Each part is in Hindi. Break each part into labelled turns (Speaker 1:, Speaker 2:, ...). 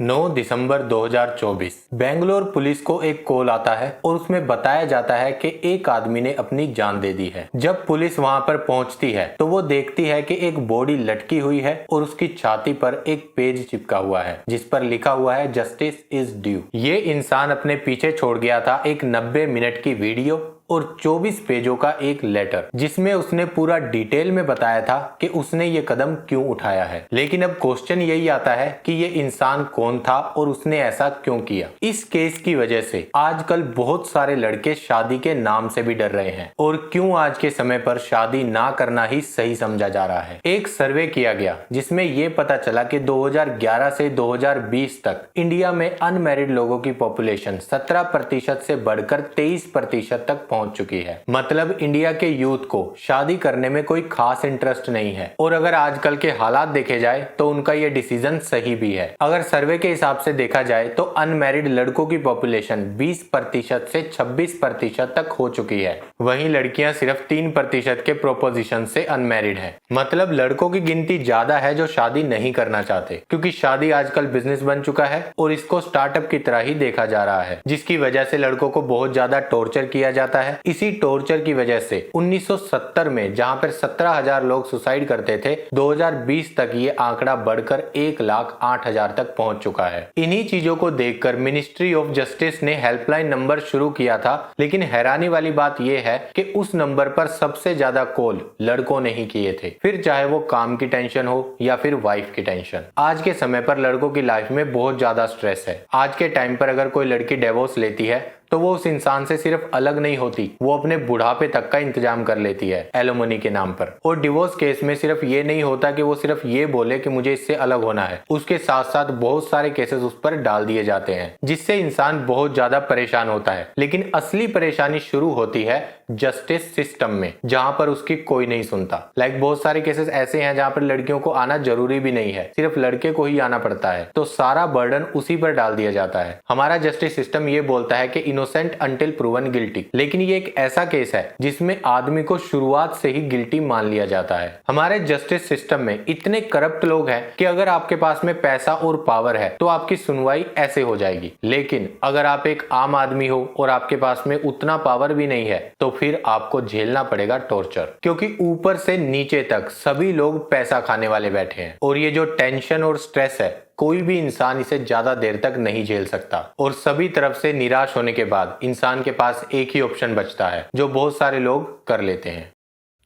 Speaker 1: 9 दिसंबर 2024 बेंगलोर पुलिस को एक कॉल आता है और उसमें बताया जाता है कि एक आदमी ने अपनी जान दे दी है। जब पुलिस वहां पर पहुंचती है तो वो देखती है कि एक बॉडी लटकी हुई है और उसकी छाती पर एक पेज चिपका हुआ है जिस पर लिखा हुआ है जस्टिस इज ड्यू। ये इंसान अपने पीछे छोड़ गया था एक 90 मिनट की वीडियो और 24 पेजों का एक लेटर जिसमें उसने पूरा डिटेल में बताया था कि उसने ये कदम क्यों उठाया है। लेकिन अब क्वेश्चन यही आता है कि ये इंसान कौन था और उसने ऐसा क्यों किया। इस केस की वजह से आजकल बहुत सारे लड़के शादी के नाम से भी डर रहे हैं और क्यों आज के समय पर शादी ना करना ही सही समझा जा रहा है। एक सर्वे किया गया जिसमें ये पता चला कि 2011 से 2020 तक इंडिया में अनमैरिड लोगों की पॉपुलेशन 17% से बढ़कर 23% तक पहुंच चुकी है। मतलब इंडिया के यूथ को शादी करने में कोई खास इंटरेस्ट नहीं है और अगर आजकल के हालात देखे जाए तो उनका ये डिसीजन सही भी है। अगर सर्वे के हिसाब से देखा जाए तो अनमैरिड लड़कों की पॉपुलेशन 20% से 26% तक हो चुकी है, वहीं लड़कियां सिर्फ 3% के प्रोपोजिशन से अनमैरिड है। मतलब लड़कों की गिनती ज्यादा है जो शादी नहीं करना चाहते, क्योंकि शादी आजकल बिजनेस बन चुका है और इसको स्टार्टअप की तरह ही देखा जा रहा है, जिसकी वजह से लड़कों को बहुत ज्यादा टॉर्चर किया जाता है। इसी टॉर्चर की वजह से 1970 में जहां पर 17,000 लोग सुसाइड करते थे, 2020 तक ये आंकड़ा बढ़कर 1,08,000 तक पहुंच चुका है। इन्हीं चीजों को देखकर मिनिस्ट्री ऑफ जस्टिस ने हेल्पलाइन नंबर शुरू किया था, लेकिन हैरानी वाली बात यह है कि उस नंबर पर सबसे ज्यादा कॉल लड़कों ने ही किए थे, फिर चाहे वो काम की टेंशन हो या फिर वाइफ की टेंशन। आज के समय पर लड़कों की लाइफ में बहुत ज्यादा स्ट्रेस है। आज के टाइम पर अगर कोई लड़की डिवोर्स लेती है तो वो उस इंसान से सिर्फ अलग नहीं होती, वो अपने बुढ़ापे तक का इंतजाम कर लेती है एलिमनी के नाम पर। और डिवोर्स केस में सिर्फ ये नहीं होता कि वो सिर्फ ये बोले कि मुझे इससे अलग होना है, उसके साथ साथ बहुत सारे केसेस उस पर डाल दिए जाते हैं जिससे इंसान बहुत ज्यादा परेशान होता है। लेकिन असली परेशानी शुरू होती है जस्टिस सिस्टम में, जहां पर उसकी कोई नहीं सुनता। बहुत सारे केसेस ऐसे हैं जहां पर लड़कियों को आना जरूरी भी नहीं है, सिर्फ लड़के को ही आना पड़ता है, तो सारा बर्डन उसी पर डाल दिया जाता है। हमारा जस्टिस सिस्टम ये बोलता है कि इनोसेंट अंटिल प्रूवन गिल्टी, लेकिन ये एक ऐसा केस है जिसमें आदमी को शुरुआत से ही गिल्टी मान लिया जाता है। हमारे जस्टिस सिस्टम में इतने करप्ट लोग हैं कि अगर आपके पास में पैसा और पावर है तो आपकी सुनवाई ऐसे हो जाएगी, लेकिन अगर आप एक आम आदमी हो और आपके पास में उतना पावर भी नहीं है तो फिर आपको झेलना पड़ेगा टॉर्चर, क्योंकि ऊपर से नीचे तक सभी लोग पैसा खाने वाले बैठे हैं। और ये जो टेंशन और स्ट्रेस है, कोई भी इंसान इसे ज्यादा देर तक नहीं झेल सकता और सभी तरफ से निराश होने के बाद इंसान के पास एक ही ऑप्शन बचता है जो बहुत सारे लोग कर लेते हैं।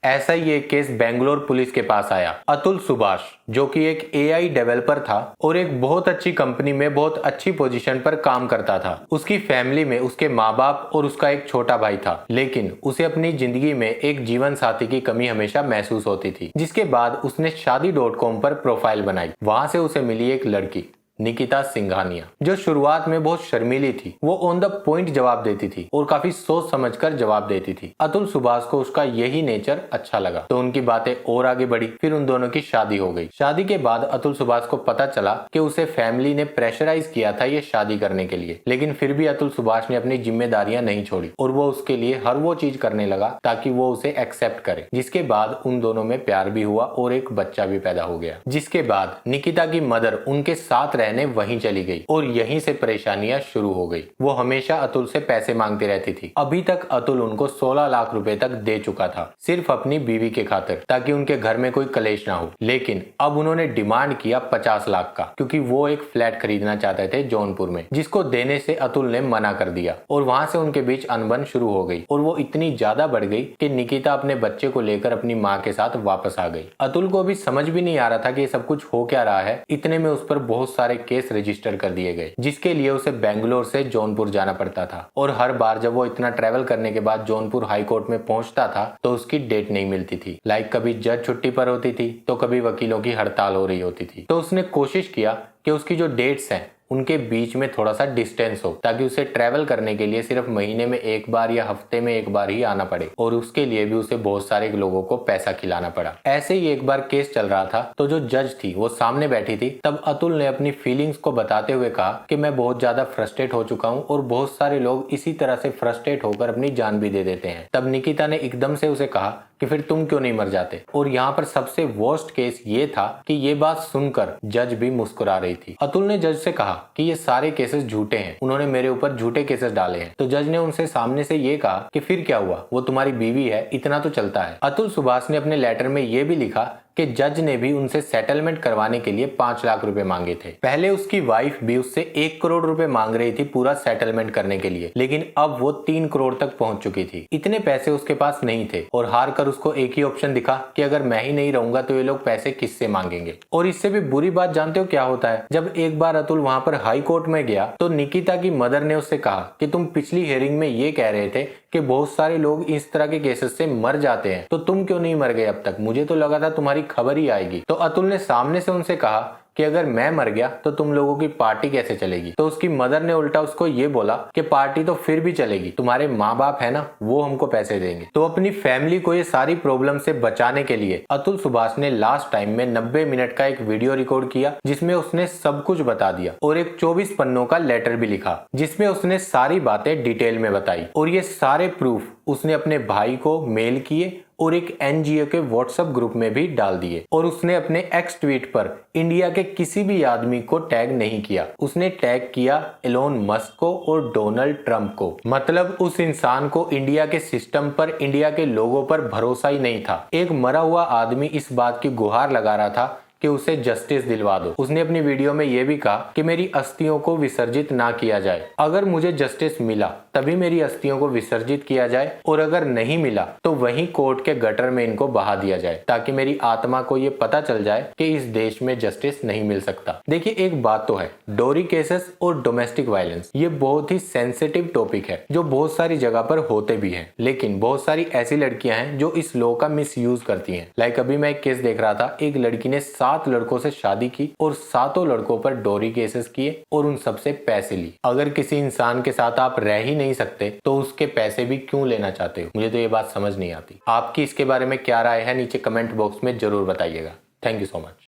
Speaker 1: ऐसा ही एक केस बेंगलोर पुलिस के पास आया। अतुल सुभाष, जो कि एक एआई डेवलपर था और एक बहुत अच्छी कंपनी में बहुत अच्छी पोजीशन पर काम करता था। उसकी फैमिली में उसके माँ बाप और उसका एक छोटा भाई था, लेकिन उसे अपनी जिंदगी में एक जीवन साथी की कमी हमेशा महसूस होती थी। जिसके बाद उसने शादी.com पर प्रोफाइल बनाई। वहां से उसे मिली एक लड़की निकिता सिंघानिया, जो शुरुआत में बहुत शर्मीली थी। वो ऑन द पॉइंट जवाब देती थी और काफी सोच समझकर जवाब देती थी। अतुल सुभाष को उसका यही नेचर अच्छा लगा तो उनकी बातें और आगे बढ़ी। फिर उन दोनों की शादी हो गई। शादी के बाद अतुल सुभाष को पता चला कि उसे फैमिली ने प्रेशराइज किया था ये शादी करने के लिए, लेकिन फिर भी अतुल सुभाष ने अपनी जिम्मेदारियां नहीं छोड़ी और वो उसके लिए हर वो चीज करने लगा ताकि वो उसे एक्सेप्ट करे। जिसके बाद उन दोनों में प्यार भी हुआ और एक बच्चा भी पैदा हो गया। जिसके बाद निकिता की मदर उनके साथ वहीं चली गई और यहीं से परेशानियां शुरू हो गई। वो हमेशा अतुल से पैसे मांगती रहती थी। अभी तक अतुल उनको 16 लाख रुपए तक दे चुका था, सिर्फ अपनी बीवी के खातिर, ताकि उनके घर में कोई कलेश ना हो। लेकिन अब उन्होंने डिमांड किया 50 लाख का, क्योंकि वो एक फ्लैट खरीदना चाहते थे जौनपुर में, जिसको देने से अतुल ने मना कर दिया और वहां से उनके बीच अनबन शुरू हो गई और वो इतनी ज्यादा बढ़ गई कि निकिता अपने बच्चे को लेकर अपनी माँ के साथ वापस आ गई। अतुल को भी समझ भी नहीं आ रहा था कि ये सब कुछ हो क्या रहा है। इतने में उस पर बहुत सारे केस रजिस्टर कर दिए गए, जिसके लिए उसे बेंगलोर से जौनपुर जाना पड़ता था। और हर बार जब वो इतना ट्रैवल करने के बाद जौनपुर हाई कोर्ट में पहुंचता था तो उसकी डेट नहीं मिलती थी। कभी जज छुट्टी पर होती थी तो कभी वकीलों की हड़ताल हो रही होती थी। तो उसने कोशिश किया कि उसकी जो डेट्स हैं उनके बीच में थोड़ा सा डिस्टेंस हो, ताकि उसे ट्रैवल करने के लिए सिर्फ महीने में एक बार या हफ्ते में एक बार ही आना पड़े। और उसके लिए भी उसे बहुत सारे लोगों को पैसा खिलाना पड़ा। ऐसे ही एक बार केस चल रहा था तो जो जज थी वो सामने बैठी थी। तब अतुल ने अपनी फीलिंग्स को बताते हुए कहा कि मैं बहुत ज्यादा फ्रस्ट्रेट हो चुका हूँ और बहुत सारे लोग इसी तरह से फ्रस्ट्रेट होकर अपनी जान भी दे देते हैं। तब निकिता ने एकदम से उसे कहा कि फिर तुम क्यों नहीं मर जाते। और यहाँ पर सबसे वर्स्ट केस ये था कि ये बात सुनकर जज भी मुस्कुरा रही थी। अतुल ने जज से कहा कि ये सारे केसेस झूठे हैं, उन्होंने मेरे ऊपर झूठे केसेस डाले हैं। तो जज ने उनसे सामने से ये कहा कि फिर क्या हुआ, वो तुम्हारी बीवी है, इतना तो चलता है। अतुल सुभाष ने अपने लेटर में ये भी लिखा कि जज ने भी उनसे सेटलमेंट करवाने के लिए 5 लाख रुपए मांगे थे। पहले उसकी वाइफ भी उससे 1 करोड़ रुपए मांग रही थी पूरा सेटलमेंट करने के लिए, लेकिन अब वो 3 करोड़ तक पहुंच चुकी थी। इतने पैसे उसके पास नहीं थे और हार कर उसको एक ही ऑप्शन दिखा कि अगर मैं ही नहीं रहूंगा तो ये लोग पैसे किससे मांगेंगे। और इससे भी बुरी बात जानते हो क्या होता है, जब एक बार अतुल वहां पर हाई कोर्ट में गया तो निकिता की मदर ने उससे कहा कि तुम पिछली हियरिंग में ये कह रहे थे कि बहुत सारे लोग इस तरह के केसेस से मर जाते हैं, तो तुम क्यों नहीं मर गए अब तक, मुझे तो लगा था तुम्हारी खबर ही आएगी। तो अतुल ने सामने से उनसे कहा कि अगर मैं मर गया तो तुम लोगों की पार्टी कैसे चलेगी। तो उसकी मदर ने उल्टा उसको ये बोला कि पार्टी तो फिर भी चलेगी, तुम्हारे माँ बाप है ना, वो हमको पैसे देंगे। तो अपनी फैमिली को ये सारी प्रॉब्लम से बचाने के लिए अतुल सुभाष ने लास्ट टाइम में 90 मिनट का एक वीडियो रिकॉर्ड किया जिसमें उसने सब कुछ बता दिया और एक 24 पन्नों का लेटर भी लिखा जिसमें उसने सारी बातें डिटेल में बताई। और ये सारे प्रूफ उसने अपने भाई को मेल किए और एक एनजीओ के व्हाट्सएप ग्रुप में भी डाल दिए। और उसने अपने एक्स ट्वीट पर इंडिया के किसी भी आदमी को टैग नहीं किया, उसने टैग किया एलोन मस्क को और डोनाल्ड ट्रंप को। मतलब उस इंसान को इंडिया के सिस्टम पर, इंडिया के लोगों पर भरोसा ही नहीं था। एक मरा हुआ आदमी इस बात की गुहार लगा रहा था कि उसे जस्टिस दिलवा दो। उसने अपनी वीडियो में यह भी कहा कि मेरी अस्थियों को विसर्जित ना किया जाए, अगर मुझे जस्टिस मिला तभी मेरी अस्थियों को विसर्जित किया जाए, और अगर नहीं मिला तो वहीं कोर्ट के गटर में इनको बहा दिया जाए, ताकि मेरी आत्मा को ये पता चल जाए कि इस देश में जस्टिस नहीं मिल सकता। देखिए एक बात तो है, डोरी केसेस और डोमेस्टिक वायलेंस ये बहुत ही सेंसिटिव टॉपिक है जो बहुत सारी जगह पर होते भी हैं, लेकिन बहुत सारी ऐसी लड़कियां हैं जो इस लॉ का मिसयूज करती हैं। लाइक अभी मैं एक केस देख रहा था, एक लड़की ने 7 लड़कों से शादी की और 7 लड़कों पर डोरी केसेस किए और उन सबसे पैसे लिए। अगर किसी इंसान के साथ आप रह ही नहीं सकते तो उसके पैसे भी क्यों लेना चाहते हो, मुझे तो ये बात समझ नहीं आती। आपकी इसके बारे में क्या राय है नीचे कमेंट बॉक्स में जरूर बताइएगा। Thank you so much.